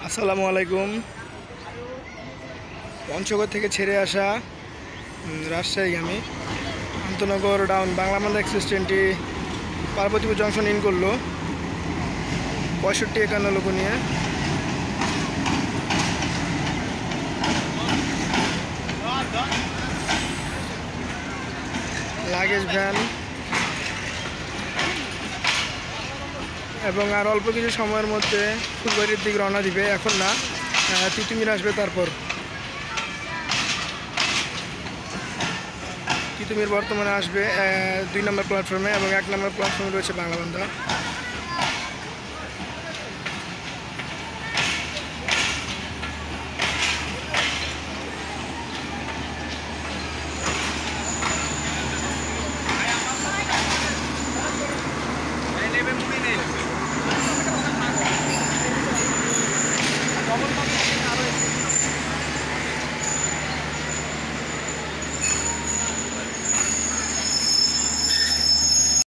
আসসালামু আলাইকুম। পঞ্চগড় থেকে ছেড়ে আসা রাজশাহীগামী আন্তনগর ডাউন বাংলাবান্ধা এক্সপ্রেস ট্রেনটি পার্বতীপুর জংশন ইন করলো 65-51 লোক নিয়ে। লাগেজ ভ্যান এবং আর অল্প কিছু সময়ের মধ্যে ফুলবাড়ির দিকে রওনা দিবে। এখন না, তিতুমির আসবে। তারপর তিতুমির বর্তমানে আসবে 2 নম্বর প্ল্যাটফর্মে এবং 1 নম্বর প্ল্যাটফর্মে রয়েছে বাংলাবান্ধা।